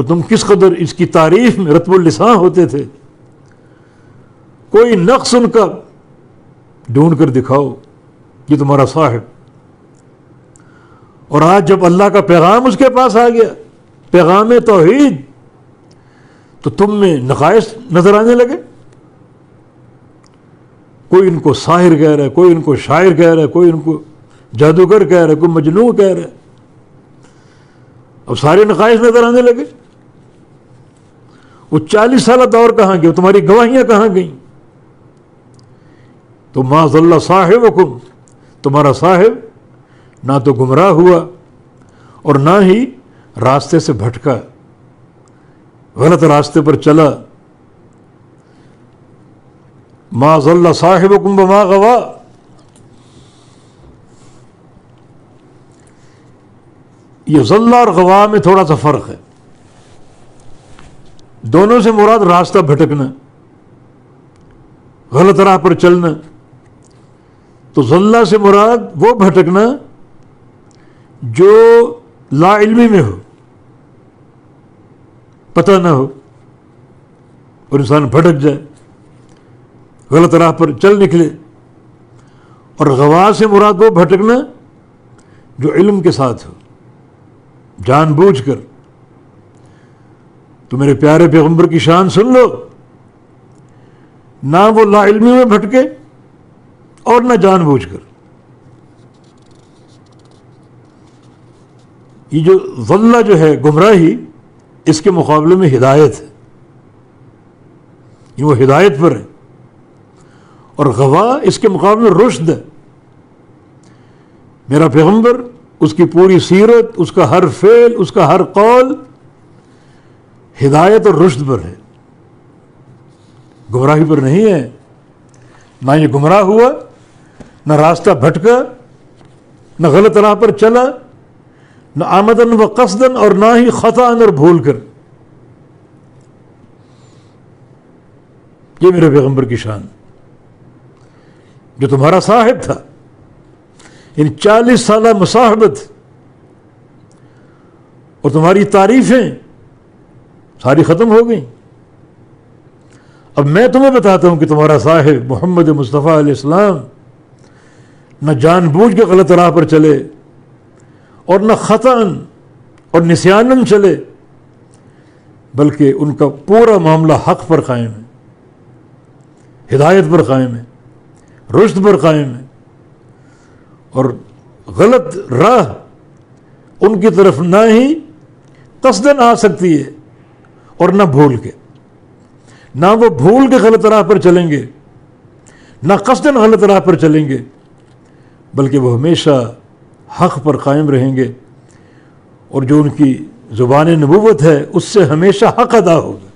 اور تم کس قدر اس کی تعریف میں رطب اللسان ہوتے تھے. کوئی نقص ان کا ڈھونڈ کر دکھاؤ، یہ تمہارا صاحب. اور آج جب اللہ کا پیغام اس کے پاس آ گیا، پیغام توحید، تو تم میں نقائص نظر آنے لگے. کوئی ان کو ساحر کہہ رہا ہے، کوئی ان کو شاعر کہہ رہا ہے، کوئی ان کو جادوگر کہہ رہا ہے، کوئی مجنون کہہ رہا ہے. اب سارے نقائص نظر آنے لگے. وہ 40 سالہ دور کہاں گئے؟ تمہاری گواہیاں کہاں گئیں؟ تو ما ضل صاحبکم، تمہارا صاحب نہ تو گمراہ ہوا اور نہ ہی راستے سے بھٹکا، غلط راستے پر چلا. ما ضل صاحبکم وما غوا. یہ ضل اور غوا میں تھوڑا سا فرق ہے. دونوں سے مراد راستہ بھٹکنا، غلط راہ پر چلنا. تو ضلع سے مراد وہ بھٹکنا جو لا علمی میں ہو، پتہ نہ ہو اور انسان بھٹک جائے، غلط راہ پر چل نکلے. اور غوا سے مراد وہ بھٹکنا جو علم کے ساتھ ہو، جان بوجھ کر. تو میرے پیارے پیغمبر کی شان سن لو، نہ وہ لا علمی میں بھٹکے اور نہ جان بوجھ کر. یہ جو ضلع جو ہے گمراہی، اس کے مقابلے میں ہدایت ہے، یہ وہ ہدایت پر ہے. اور غوا اس کے مقابلے میں رشد ہے. میرا پیغمبر، اس کی پوری سیرت، اس کا ہر فعل، اس کا ہر قول ہدایت اور رشد پر ہے، گمراہی پر نہیں ہے. نہ یہ گمراہ ہوا، نہ راستہ بھٹکا، نہ غلط راہ پر چلا، نہ آمدن و قصدن، اور نہ ہی خطاً اور بھول کر. یہ میرے پیغمبر کی شان، جو تمہارا صاحب تھا. یعنی 40 سالہ مصاحبت اور تمہاری تعریفیں ساری ختم ہو گئیں. اب میں تمہیں بتاتا ہوں کہ تمہارا صاحب محمد مصطفیٰ علیہ السلام نہ جان بوجھ کے غلط راہ پر چلے اور نہ خطاً اور نسیاناً چلے، بلکہ ان کا پورا معاملہ حق پر قائم ہے، ہدایت پر قائم ہے، رشد پر قائم ہے. اور غلط راہ ان کی طرف نہ ہی قصداً آ سکتی ہے اور نہ بھول کے. نہ وہ بھول کے غلط راہ پر چلیں گے، نہ قصداً غلط راہ پر چلیں گے، بلکہ وہ ہمیشہ حق پر قائم رہیں گے. اور جو ان کی زبان نبوت ہے، اس سے ہمیشہ حق ادا ہوگا.